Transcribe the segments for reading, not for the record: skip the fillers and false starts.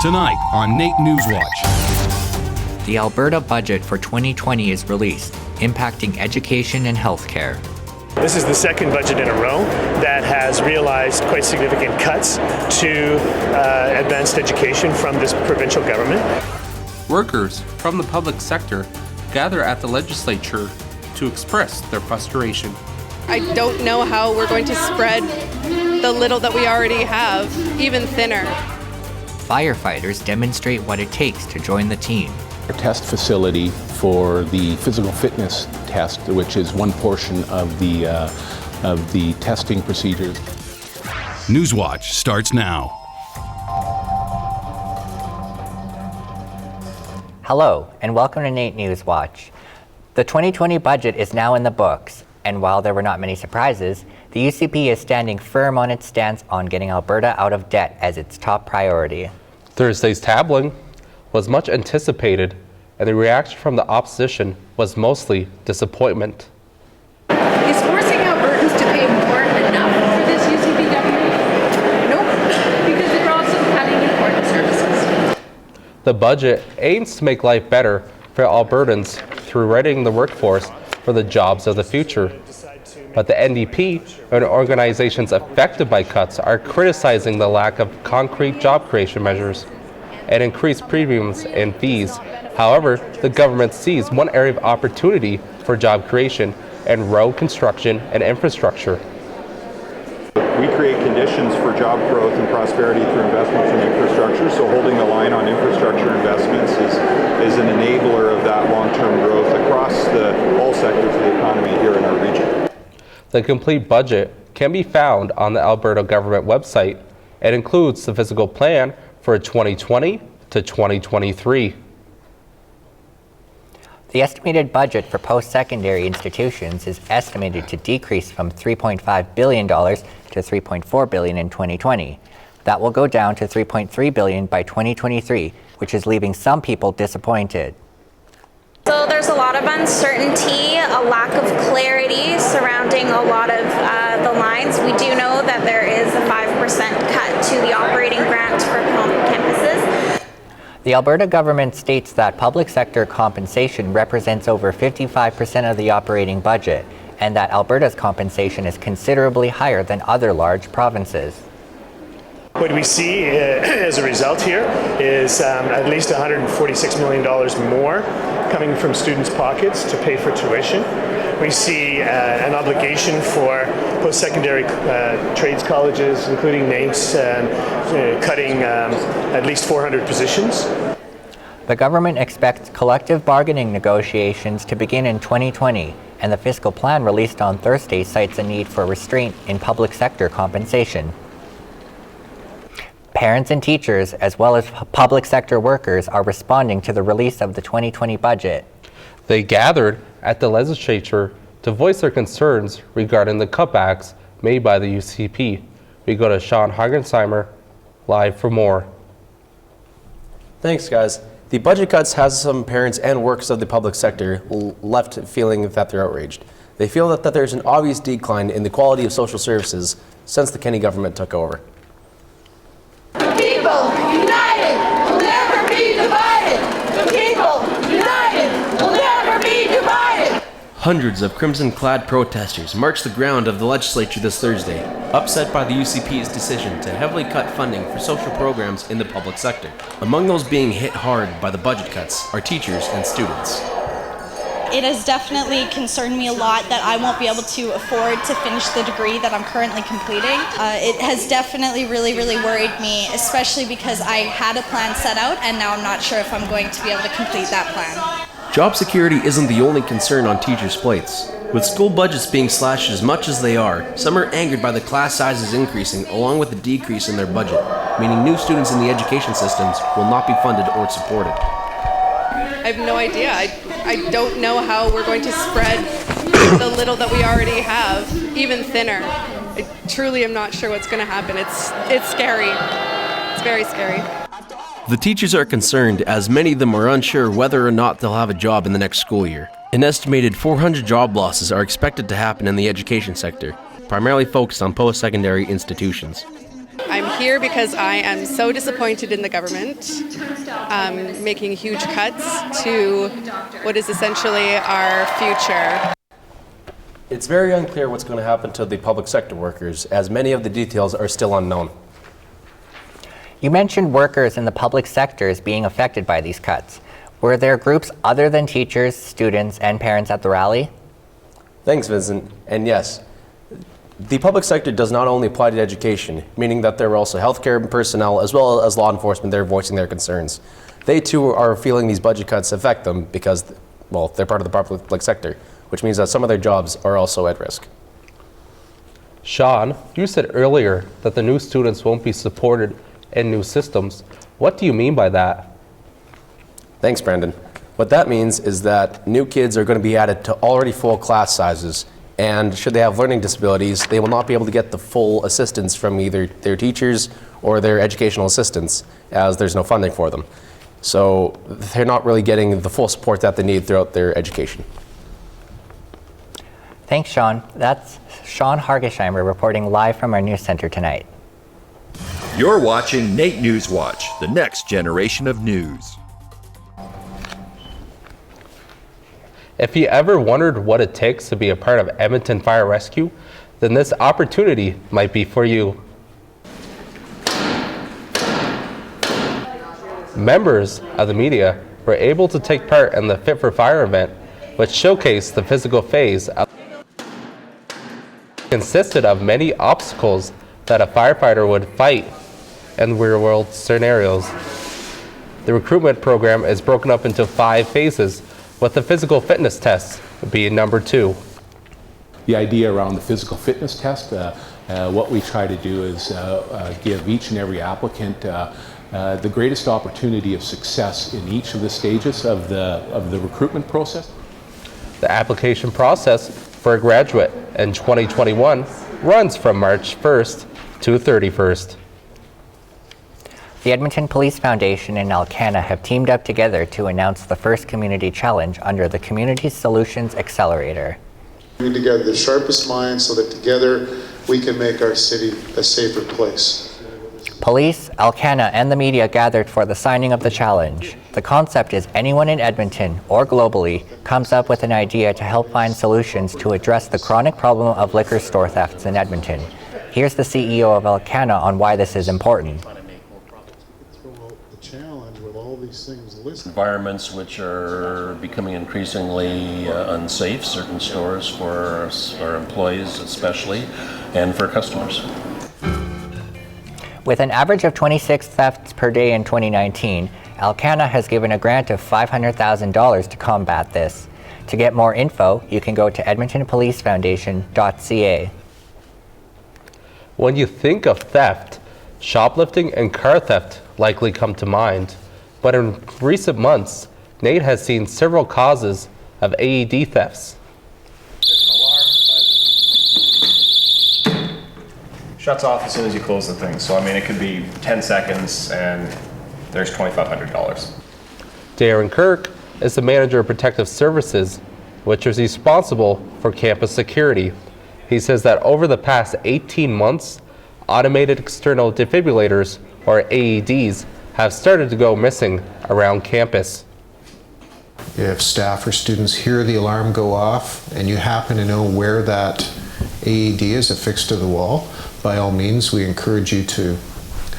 Tonight on NAIT NewsWatch. The Alberta budget for 2020 is released, impacting education and healthcare. This is the second budget in a row that has realized quite significant cuts to advanced education from this provincial government. Workers from the public sector gather at the legislature to express their frustration. I don't know how we're going to spread the little that we already have even thinner. Firefighters demonstrate what it takes to join the team. A test facility for the physical fitness test, which is one portion of the testing procedures. NewsWatch starts now. Hello, and welcome to NAIT NewsWatch. The 2020 budget is now in the books, and while there were not many surprises, the UCP is standing firm on its stance on getting Alberta out of debt as its top priority. Thursday's tabling was much anticipated, and the reaction from the opposition was mostly disappointment. Is forcing Albertans to pay more enough for this UCP government? Nope, because they're also cutting important services. The budget aims to make life better for Albertans through readying the workforce for the jobs of the future. But the NDP and organizations affected by cuts are criticizing the lack of concrete job creation measures and increased premiums and fees. However, the government sees one area of opportunity for job creation in road construction and infrastructure. We create conditions for job growth and prosperity through investments in infrastructure, so holding the line on infrastructure investments is an enabler of that long-term growth across all sectors of the economy here in our region. The complete budget can be found on the Alberta government website. It includes the fiscal plan for 2020 to 2023. The estimated budget for post-secondary institutions is estimated to decrease from $3.5 billion to $3.4 billion in 2020. That will go down to $3.3 billion by 2023, which is leaving some people disappointed. So there's a lot of uncertainty, a lack of clarity surrounding a lot of the lines. We do know that there is a 5% cut to the operating grant for campuses. The Alberta government states that public sector compensation represents over 55% of the operating budget, and that Alberta's compensation is considerably higher than other large provinces. What we see as a result here is at least $146 million more coming from students' pockets to pay for tuition. We see an obligation for post-secondary trades colleges, including NAITs, cutting at least 400 positions. The government expects collective bargaining negotiations to begin in 2020, and the fiscal plan released on Thursday cites a need for restraint in public sector compensation. Parents and teachers, as well as public sector workers, are responding to the release of the 2020 budget. They gathered at the legislature to voice their concerns regarding the cutbacks made by the UCP. We go to Sean Hagensheimer live for more. Thanks, guys. The budget cuts has some parents and workers of the public sector left feeling that they're outraged. They feel that there's an obvious decline in the quality of social services since the Kenney government took over. People united will never be divided. The people united will never be divided. Hundreds of crimson-clad protesters marched the ground of the legislature this Thursday, upset by the UCP's decision to heavily cut funding for social programs in the public sector. Among those being hit hard by the budget cuts are teachers and students. It has definitely concerned me a lot that I won't be able to afford to finish the degree that I'm currently completing. It has definitely really worried me, especially because I had a plan set out and now I'm not sure if I'm going to be able to complete that plan. Job security isn't the only concern on teachers' plates. With school budgets being slashed as much as they are, some are angered by the class sizes increasing along with the decrease in their budget, meaning new students in the education systems will not be funded or supported. I have no idea. I don't know how we're going to spread the little that we already have even thinner. I truly am not sure what's going to happen. It's scary. It's very scary. The teachers are concerned as many of them are unsure whether or not they'll have a job in the next school year. An estimated 400 job losses are expected to happen in the education sector, primarily focused on post-secondary institutions. I I'm here because I am so disappointed in the government making huge cuts to what is essentially our future. It's very unclear what's going to happen to the public sector workers, as many of the details are still unknown. You mentioned workers in the public sectors being affected by these cuts. Were there groups other than teachers, students, and parents at the rally? Thanks, Vincent. And yes, the public sector does not only apply to education, meaning that there are also healthcare personnel as well as law enforcement that are voicing their concerns. They too are feeling these budget cuts affect them because, well, they're part of the public sector, which means that some of their jobs are also at risk. Sean, you said earlier that the new students won't be supported in new systems. What do you mean by that? Thanks, Brandon. What that means is that new kids are going to be added to already full class sizes, and should they have learning disabilities, they will not be able to get the full assistance from either their teachers or their educational assistants, as there's no funding for them. So they're not really getting the full support that they need throughout their education. Thanks, Sean. That's Sean Hargesheimer reporting live from our news center tonight. You're watching NAIT NewsWatch, the next generation of news. If you ever wondered what it takes to be a part of Edmonton Fire Rescue, then this opportunity might be for you. Members of the media were able to take part in the Fit for Fire event, which showcased the physical phase of consisted of many obstacles that a firefighter would fight in real-world scenarios. The recruitment program is broken up into 5 phases, with the physical fitness test being number 2. The idea around the physical fitness test, what we try to do is give each and every applicant the greatest opportunity of success in each of the stages of the recruitment process. The application process for a graduate in 2021 runs from March 1st to 31st. The Edmonton Police Foundation and Alcanna have teamed up together to announce the first community challenge under the Community Solutions Accelerator. Bring together the sharpest minds so that together we can make our city a safer place. Police, Alcanna, and the media gathered for the signing of the challenge. The concept is anyone in Edmonton or globally comes up with an idea to help find solutions to address the chronic problem of liquor store thefts in Edmonton. Here's the CEO of Alcanna on why this is important. Environments which are becoming increasingly unsafe, certain stores for our employees especially, and for customers. With an average of 26 thefts per day in 2019, Alcanna has given a grant of $500,000 to combat this. To get more info, you can go to edmontonpolicefoundation.ca. When you think of theft, shoplifting and car theft likely come to mind. But in recent months, NAIT has seen several causes of AED thefts. Shuts off as soon as you close the thing. So, I mean, it could be 10 seconds and there's $2,500. Darren Kirk is the manager of protective services, which is responsible for campus security. He says that over the past 18 months, automated external defibrillators, or AEDs, have started to go missing around campus. If staff or students hear the alarm go off and you happen to know where that AED is affixed to the wall, by all means, we encourage you to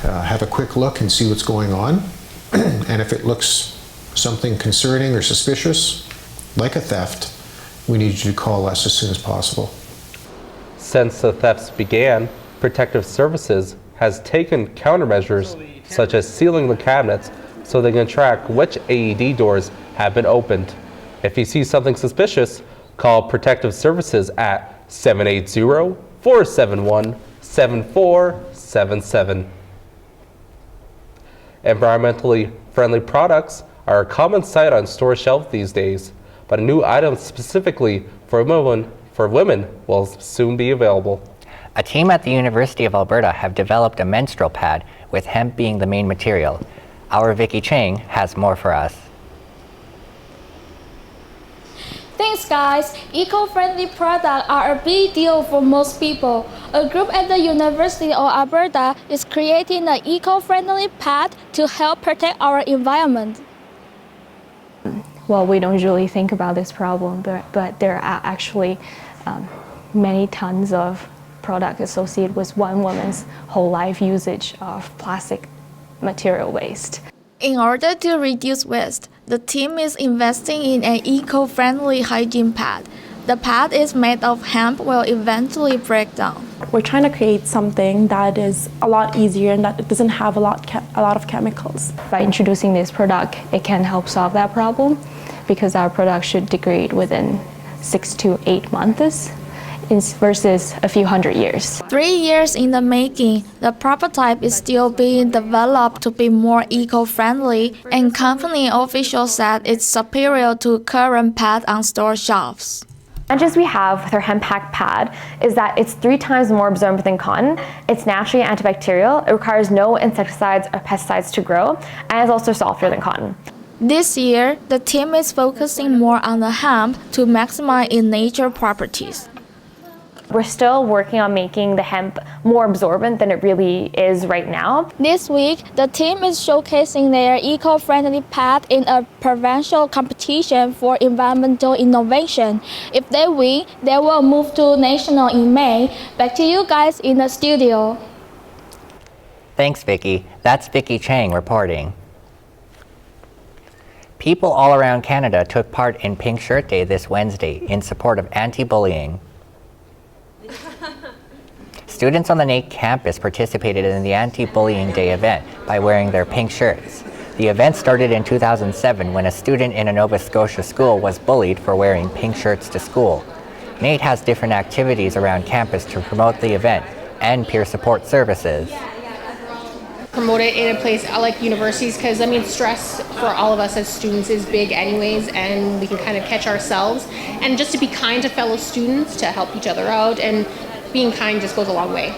have a quick look and see what's going on. And if it looks something concerning or suspicious, like a theft, we need you to call us as soon as possible. Since the thefts began, Protective Services has taken countermeasures such as sealing the cabinets so they can track which AED doors have been opened. If you see something suspicious, call Protective Services at 780-471-7477. Environmentally friendly products are a common sight on store shelves these days, but a new item specifically for women will soon be available. A team at the University of Alberta have developed a menstrual pad with hemp being the main material. Our Vicky Chang has more for us. Thanks, guys. Eco-friendly products are a big deal for most people. A group at the University of Alberta is creating an eco-friendly pad to help protect our environment. Well, we don't usually think about this problem, but there are actually many tons of product associated with one woman's whole life usage of plastic material waste. In order to reduce waste, the team is investing in an eco-friendly hygiene pad. The pad is made of hemp will eventually break down. We're trying to create something that is a lot easier and that doesn't have a lot of chemicals. By introducing this product, it can help solve that problem because our product should degrade within 6 to 8 months versus a few hundred years. 3 years in the making, the prototype is still being developed to be more eco-friendly, and company officials said it's superior to current pad on store shelves. The advantages we have with our hemp pack pad is that it's 3 times more absorbent than cotton, it's naturally antibacterial, it requires no insecticides or pesticides to grow, and it's also softer than cotton. This year, the team is focusing more on the hemp to maximize its natural properties. We're still working on making the hemp more absorbent than it really is right now. This week, the team is showcasing their eco-friendly pad in a provincial competition for environmental innovation. If they win, they will move to national in May. Back to you guys in the studio. Thanks, Vicky. That's Vicky Chang reporting. People all around Canada took part in Pink Shirt Day this Wednesday in support of anti-bullying. Students on the NAIT campus participated in the Anti-Bullying Day event by wearing their pink shirts. The event started in 2007 when a student in a Nova Scotia school was bullied for wearing pink shirts to school. NAIT has different activities around campus to promote the event and peer support services. Promote it in a place like universities because, I mean, stress for all of us as students is big anyways, and we can kind of catch ourselves. And just to be kind to fellow students, to help each other out, and being kind just goes a long way.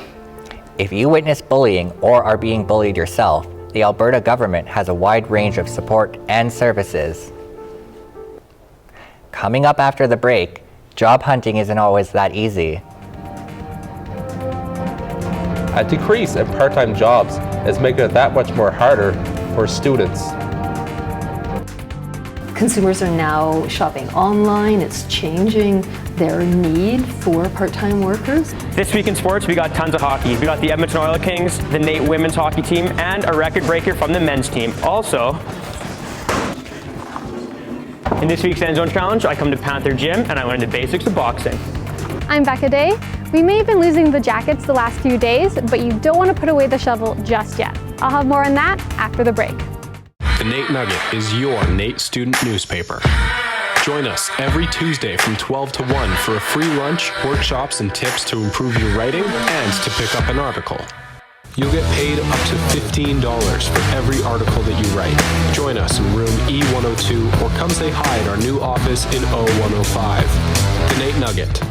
If you witness bullying or are being bullied yourself, the Alberta government has a wide range of support and services. Coming up after the break, job hunting isn't always that easy. A decrease in part-time jobs is making it that much more harder for students. Consumers are now shopping online. It's changing their need for part-time workers. This week in sports, we got tons of hockey. We got the Edmonton Oil Kings, the NAIT women's hockey team, and a record breaker from the men's team. Also, in this week's End Zone Challenge, I come to Panther Gym and I learn the basics of boxing. I'm Becca Day. We may have been losing the jackets the last few days, but you don't want to put away the shovel just yet. I'll have more on that after the break. The NAIT Nugget is your NAIT student newspaper. Join us every Tuesday from 12 to 1 for a free lunch, workshops, and tips to improve your writing and to pick up an article. You'll get paid up to $15 for every article that you write. Join us in room E102 or come say hi at our new office in O105. The NAIT Nugget.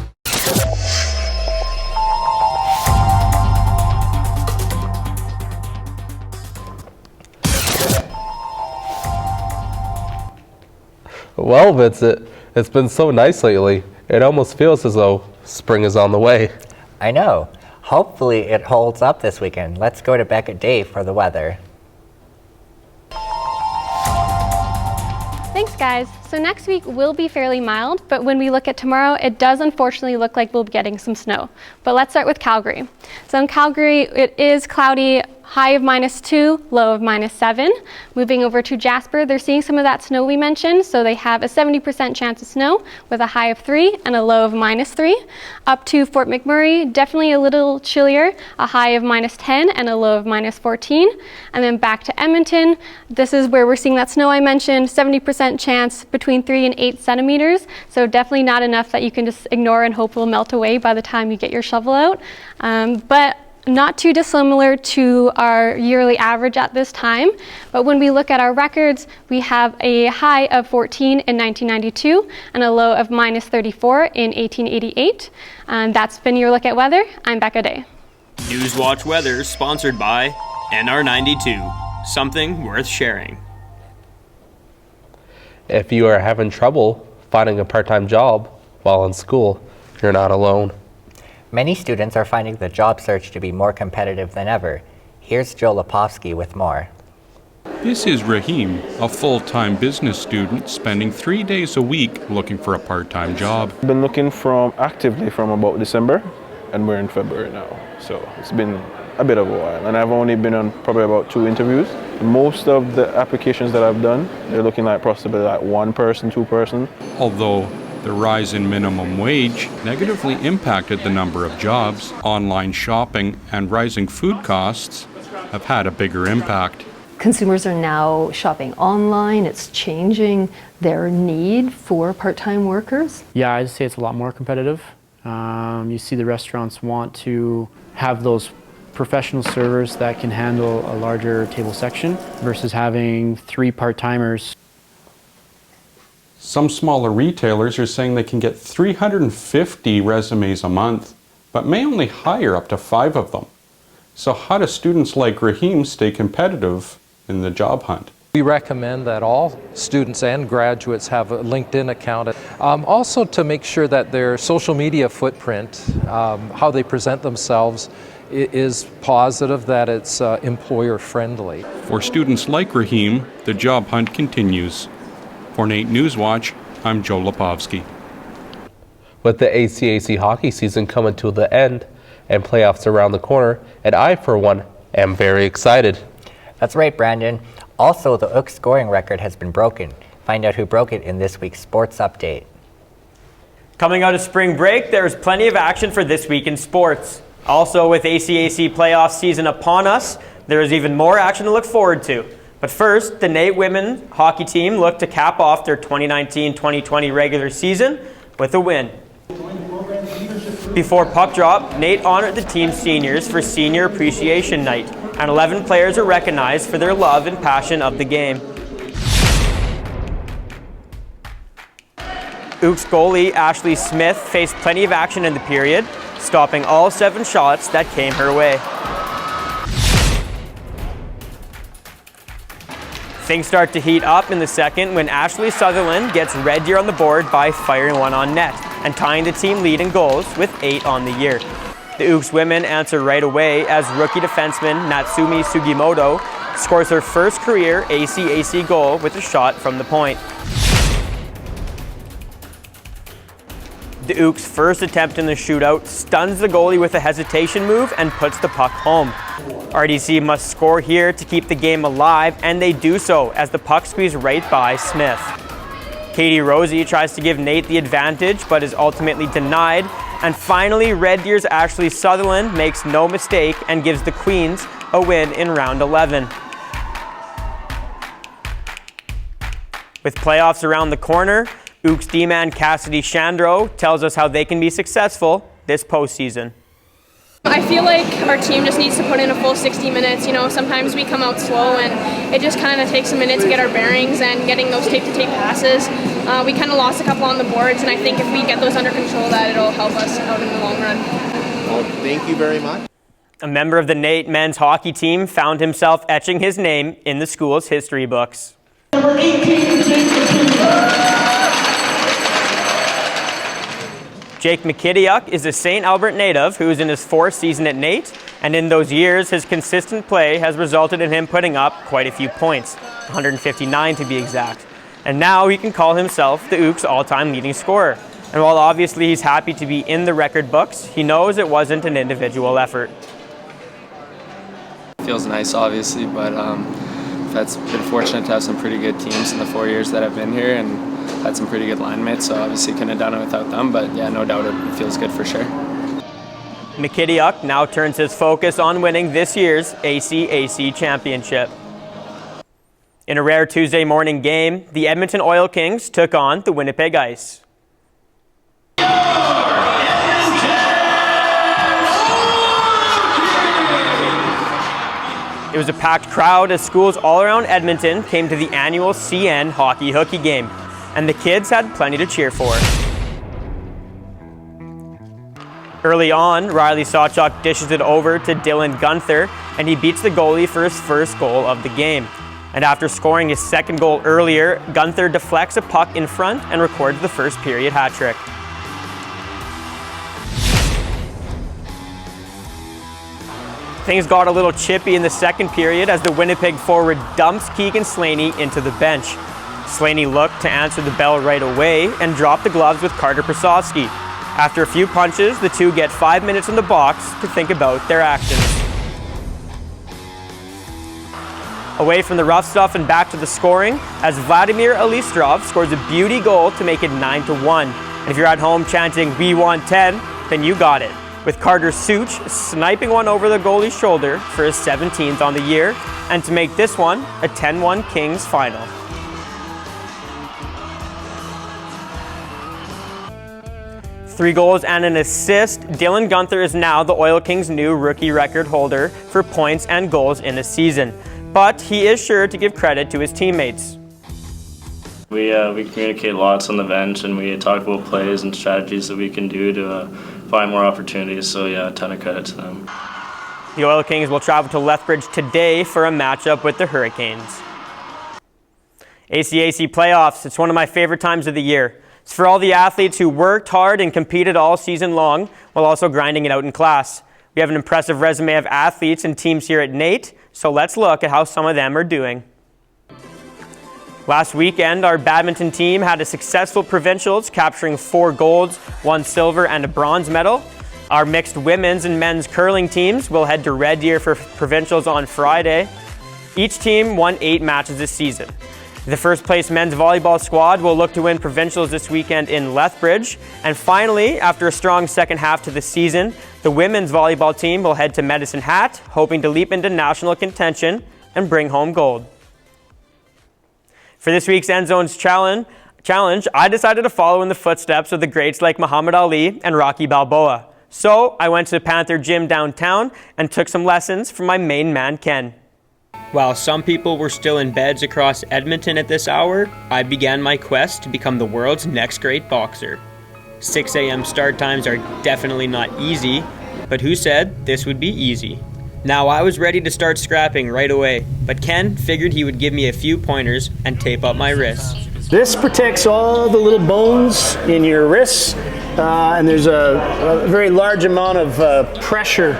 Well, Vincent, it's been so nice lately. It almost feels as though spring is on the way. I know. Hopefully it holds up this weekend. Let's go to Becca Day for the weather. Thanks, guys. So next week will be fairly mild, but when we look at tomorrow, it does unfortunately look like we'll be getting some snow. But let's start with Calgary. So in Calgary, it is cloudy, high of -2, low of -7. Moving over to Jasper, they're seeing some of that snow we mentioned, so they have a 70% chance of snow with a high of 3 and a low of -3. Up to Fort McMurray, definitely a little chillier, a high of -10 and a low of -14. And then back to Edmonton, this is where we're seeing that snow I mentioned, 70% chance between 3 and 8 centimeters, so definitely not enough that you can just ignore and hope will melt away by the time you get your shovel out. But not too dissimilar to our yearly average at this time, but when we look at our records, we have a high of 14 in 1992 and a low of -34 in 1888. That's been your look at weather. I'm Becca Day. NewsWatch weather sponsored by NR92, something worth sharing. If you are having trouble finding a part-time job while in school, you're not alone. Many students are finding the job search to be more competitive than ever. Here's Joe Lepofsky with more. This is Rahim, a full-time business student spending 3 days a week looking for a part-time job. I've been looking actively from about December, and we're in February now. So it's been a bit of a while, and I've only been on probably about 2 interviews. Most of the applications that I've done, they're looking like possibly like 1 person, 2 person. Although the rise in minimum wage negatively impacted the number of jobs, online shopping and rising food costs have had a bigger impact. Consumers are now shopping online. It's changing their need for part-time workers. Yeah, I'd say it's a lot more competitive. You see the restaurants want to have those professional servers that can handle a larger table section versus having 3 part-timers. Some smaller retailers are saying they can get 350 resumes a month, but may only hire up to 5 of them. So how do students like Rahim stay competitive in the job hunt? We recommend that all students and graduates have a LinkedIn account. Also to make sure that their social media footprint, how they present themselves, is positive, that it's employer friendly. For students like Rahim, the job hunt continues. For NAIT NewsWatch, I'm Joe Lepofsky. With the ACAC hockey season coming to the end and playoffs around the corner, and I, for one, am very excited. That's right, Brandon. Also, the UC scoring record has been broken. Find out who broke it in this week's Sports Update. Coming out of spring break, there's plenty of action for this week in sports. Also, with ACAC playoff season upon us, there is even more action to look forward to. But first, the NAIT women's hockey team looked to cap off their 2019-2020 regular season with a win. Before puck drop, NAIT honored the team's seniors for Senior Appreciation Night, and 11 players are recognized for their love and passion of the game. UC's goalie Ashley Smith faced plenty of action in the period, stopping all 7 shots that came her way. Things start to heat up in the second when Ashley Sutherland gets red deer on the board by firing one on net and tying the team lead in goals with 8 on the year. The UC's women answer right away as rookie defenseman Natsumi Sugimoto scores her first career ACAC goal with a shot from the point. The UC's first attempt in the shootout stuns the goalie with a hesitation move and puts the puck home. RDC must score here to keep the game alive, and they do so as the puck squeezes right by Smith. Katie Rosie tries to give NAIT the advantage but is ultimately denied, and finally Red Deer's Ashley Sutherland makes no mistake and gives the Queens a win in round 11. With playoffs around the corner, UC's D-man Cassidy Chandro tells us how they can be successful this postseason. I feel like our team just needs to put in a full 60 minutes. You know, sometimes we come out slow and it just kind of takes a minute to get our bearings and getting those tape-to-tape passes. We kind of lost a couple on the boards, and I think if we get those under control, that it'll help us out in the long run. Well, thank you very much. A member of the NAIT men's hockey team found himself etching his name in the school's history books. Number 18, Jake McKidiuk is a St. Albert native who is in his 4th season at NAIT, and in those years, his consistent play has resulted in him putting up quite a few points, 159 to be exact. And now he can call himself the UC's all-time leading scorer. And while obviously he's happy to be in the record books, he knows it wasn't an individual effort. Feels nice, obviously, but I've been fortunate to have some pretty good teams in the 4 years that I've been here, and had some pretty good line mates, so obviously couldn't have done it without them, but yeah, no doubt it feels good for sure. McKidiuk now turns his focus on winning this year's ACAC championship. In a rare Tuesday morning game, the Edmonton Oil Kings took on the Winnipeg Ice. It was a packed crowd as schools all around Edmonton came to the annual CN Hockey Hooky game, and the kids had plenty to cheer for. Early on, Riley Sawchuk dishes it over to Dylan Gunther, and he beats the goalie for his first goal of the game. And after scoring his second goal earlier, Gunther deflects a puck in front and records the first period hat trick. Things got a little chippy in the second period as the Winnipeg forward dumps Keegan Slaney into the bench. Slaney looked to answer the bell right away and dropped the gloves with Carter Prasovsky. After a few punches, the two get 5 minutes in the box to think about their actions. Away from the rough stuff and back to the scoring, as Vladimir Alistrov scores a beauty goal to make it 9-1. And if you're at home chanting, "We want 10," then you got it. With Carter Such sniping one over the goalie's shoulder for his 17th on the year, and to make this one a 10-1 Kings final. Three goals and an assist, Dylan Gunther is now the Oil Kings' new rookie record holder for points and goals in a season. But he is sure to give credit to his teammates. We communicate lots on the bench, and we talk about plays and strategies that we can do to find more opportunities. So yeah, a ton of credit to them. The Oil Kings will travel to Lethbridge today for a matchup with the Hurricanes. ACAC playoffs, it's one of my favorite times of the year. It's for all the athletes who worked hard and competed all season long while also grinding it out in class. We have an impressive resume of athletes and teams here at NAIT, so let's look at how some of them are doing. Last weekend, our badminton team had a successful provincials, capturing 4 golds, 1 silver, and a bronze medal. Our mixed women's and men's curling teams will head to Red Deer for provincials on Friday. Each team won 8 matches this season. The first place men's volleyball squad will look to win provincials this weekend in Lethbridge. And finally, after a strong second half to the season, the women's volleyball team will head to Medicine Hat, hoping to leap into national contention and bring home gold. For this week's End Zones challenge, I decided to follow in the footsteps of the greats like Muhammad Ali and Rocky Balboa. So I went to the Panther Gym downtown and took some lessons from my main man, Ken. While some people were still in beds across Edmonton at this hour, I began my quest to become the world's next great boxer. 6 a.m. start times are definitely not easy, but who said this would be easy? Now I was ready to start scrapping right away, but Ken figured he would give me a few pointers and tape up my wrists. This protects all the little bones in your wrists, and there's a very large amount of pressure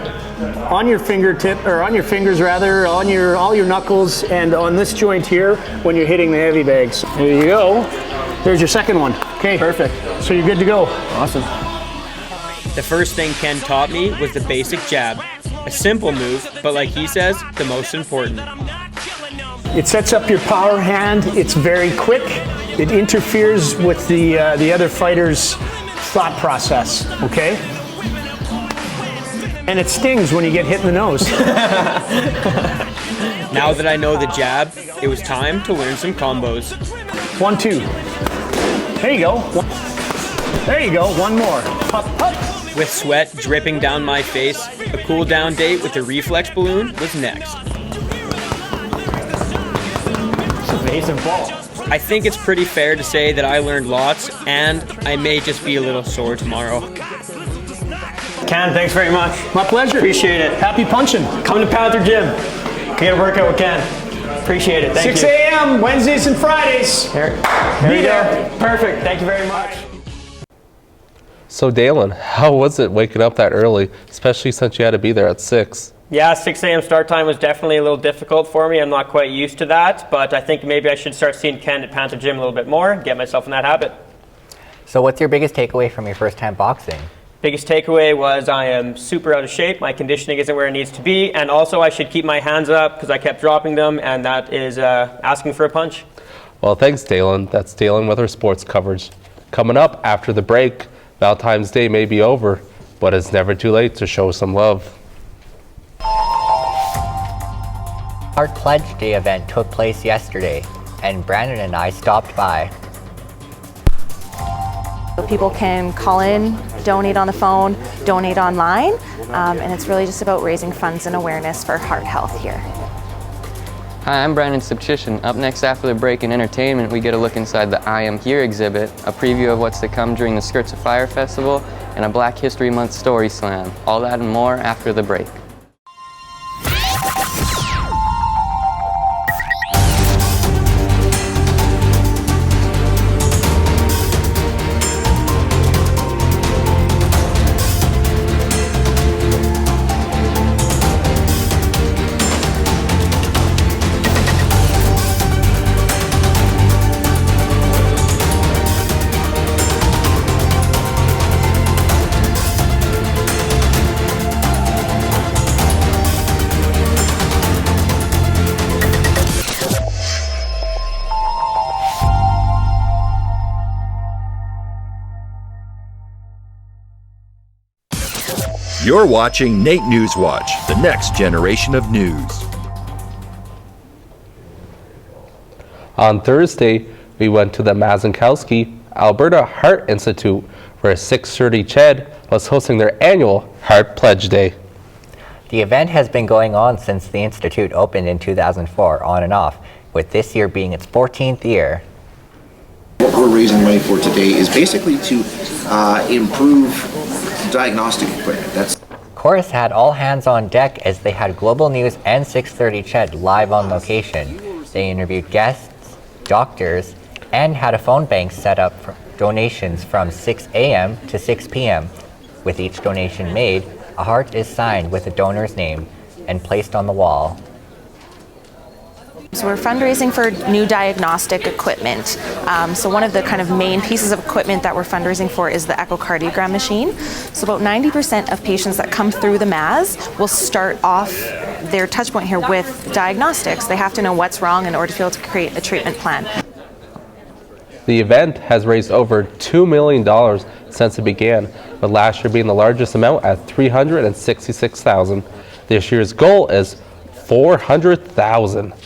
on your fingertip, or on your fingers rather, on all your knuckles, and on this joint here when you're hitting the heavy bags. There you go. There's your second one. Okay, perfect. So you're good to go. Awesome. The first thing Ken taught me was the basic jab. A simple move, but like he says, the most important. It sets up your power hand. It's very quick. It interferes with the other fighter's thought process, okay? And it stings when you get hit in the nose. Now that I know the jab, it was time to learn some combos. 1, 2. There you go. There you go. One more. Up, up. With sweat dripping down my face, a cool down date with the reflex balloon was next. Amazing ball. I think it's pretty fair to say that I learned lots, and I may just be a little sore tomorrow. Ken, thanks very much. My pleasure. Appreciate it. Happy punching. Come to Panther Gym. Get a workout with Ken. Appreciate it. Thank 6 you. 6 a.m. Wednesdays and Fridays. Here Be we there. go. Perfect. Thank you very much. So Dalen, how was it waking up that early, especially since you had to be there at 6? Yeah, 6 a.m. start time was definitely a little difficult for me. I'm not quite used to that, but I think maybe I should start seeing Ken at Panther Gym a little bit more, get myself in that habit. So what's your biggest takeaway from your first time boxing? Biggest takeaway was I am super out of shape. My conditioning isn't where it needs to be, and also I should keep my hands up because I kept dropping them, and that is asking for a punch. Well, thanks, Dalen. That's Dalen with our sports coverage. Coming up after the break, Valentine's Day may be over, but it's never too late to show some love. Our Pledge Day event took place yesterday, and Brandon and I stopped by. People can call in, donate on the phone, donate online, and it's really just about raising funds and awareness for heart health here. Hi, I'm Brandon Subchition. Up next after the break in entertainment, we get a look inside the I Am Here exhibit, a preview of what's to come during the Skirts of Fire Festival, and a Black History Month Story Slam. All that and more after the break. You're watching NAIT NewsWatch, the next generation of news. On Thursday, we went to the Mazankowski Alberta Heart Institute, where 630 CHED was hosting their annual Heart Pledge Day. The event has been going on since the Institute opened in 2004, on and off, with this year being its 14th year. What we're raising money for today is basically to improve diagnostic equipment. Chorus had all hands on deck as they had Global News and 630 CHED live on location. They interviewed guests, doctors, and had a phone bank set up for donations from 6 a.m. to 6 p.m. With each donation made, a heart is signed with the donor's name and placed on the wall. So we're fundraising for new diagnostic equipment. So one of the kind of main pieces of equipment that we're fundraising for is the echocardiogram machine. So about 90% of patients that come through the MAZ will start off their touch point here with diagnostics. They have to know what's wrong in order to be able to create a treatment plan. The event has raised over $2 million since it began, with last year being the largest amount at $366,000. This year's goal is $400,000.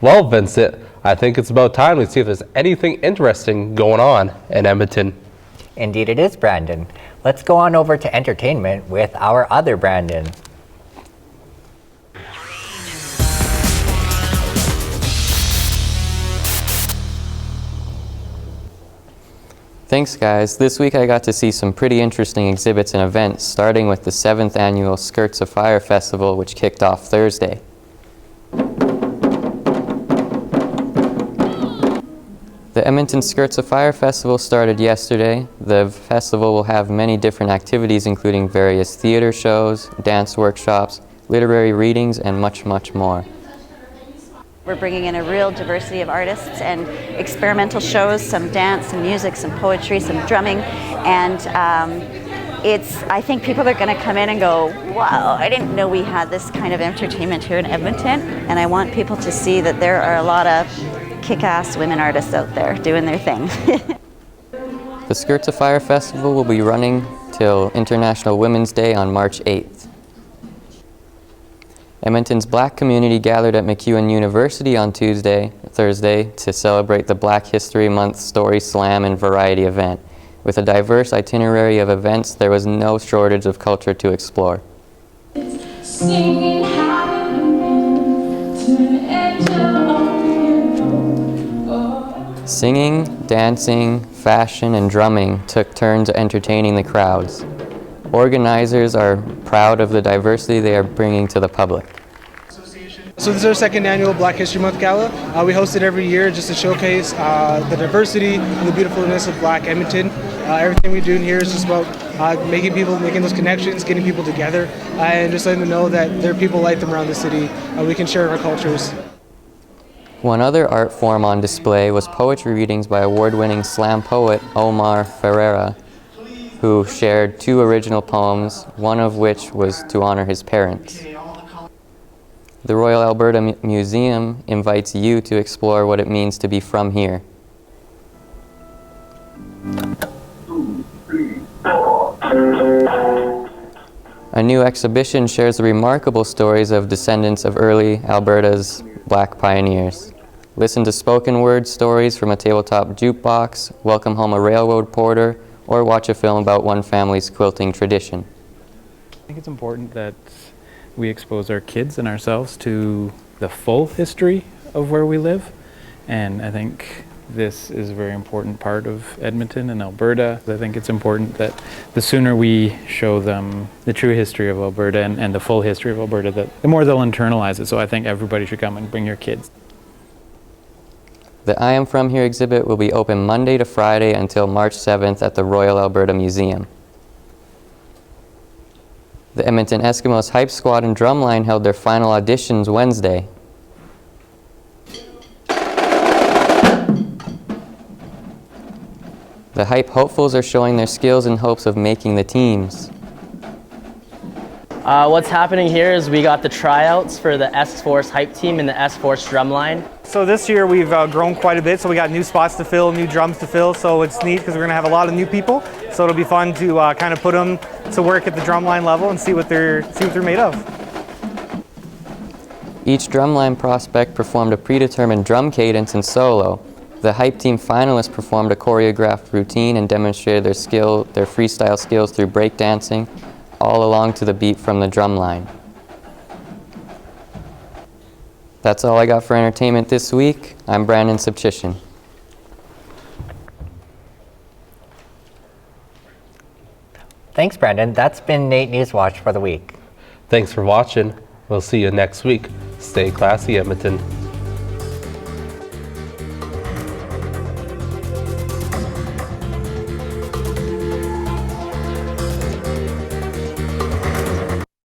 Well, Vincent, I think it's about time to see if there's anything interesting going on in Edmonton. Indeed it is, Brandon. Let's go on over to entertainment with our other Brandon. Thanks, guys. This week I got to see some pretty interesting exhibits and events, starting with the 7th annual Skirts of Fire Festival, which kicked off Thursday. The Edmonton Skirts of Fire Festival started yesterday. The festival will have many different activities, including various theater shows, dance workshops, literary readings, and much, much more. We're bringing in a real diversity of artists and experimental shows, some dance, some music, some poetry, some drumming, and I think people are going to come in and go, wow, I didn't know we had this kind of entertainment here in Edmonton, and I want people to see that there are a lot of kick-ass women artists out there doing their thing. The Skirts of Fire Festival will be running till International Women's Day on March 8th. Edmonton's Black community gathered at MacEwan University on Thursday to celebrate the Black History Month Story Slam and Variety event. With a diverse itinerary of events, there was no shortage of culture to explore. Singing, dancing, fashion, and drumming took turns entertaining the crowds. Organizers are proud of the diversity they are bringing to the public. So this is our second annual Black History Month Gala. We host it every year just to showcase the diversity and the beautifulness of Black Edmonton. Everything we do here is just about making those connections, getting people together, and just letting them know that there are people like them around the city. We can share our cultures. One other art form on display was poetry readings by award-winning slam poet Omar Ferreira, who shared 2 original poems, one of which was to honor his parents. The Royal Alberta Museum invites you to explore what it means to be from here. A new exhibition shares the remarkable stories of descendants of early Alberta's Black pioneers. Listen to spoken word stories from a tabletop jukebox, welcome home a railroad porter, or watch a film about one family's quilting tradition. I think it's important that we expose our kids and ourselves to the full history of where we live, and I think this is a very important part of Edmonton and Alberta. I think it's important that the sooner we show them the true history of Alberta and the full history of Alberta, the more they'll internalize it. So I think everybody should come and bring your kids. The I Am From Here exhibit will be open Monday to Friday until March 7th at the Royal Alberta Museum. The Edmonton Eskimos Hype Squad and Drumline held their final auditions Wednesday. The Hype hopefuls are showing their skills in hopes of making the teams. What's happening here is we got the tryouts for the S-Force Hype team and the S-Force Drumline. So this year we've grown quite a bit, so we got new spots to fill, new drums to fill, so it's neat because we're going to have a lot of new people. So it'll be fun to kind of put them to work at the drumline level and see what they're made of. Each drumline prospect performed a predetermined drum cadence and solo. The hype team finalists performed a choreographed routine and demonstrated their freestyle skills through breakdancing, all along to the beat from the drumline. That's all I got for entertainment this week. I'm Brandon Subchishin. Thanks, Brandon. That's been NAIT NewsWatch for the week. Thanks for watching. We'll see you next week. Stay classy, Edmonton.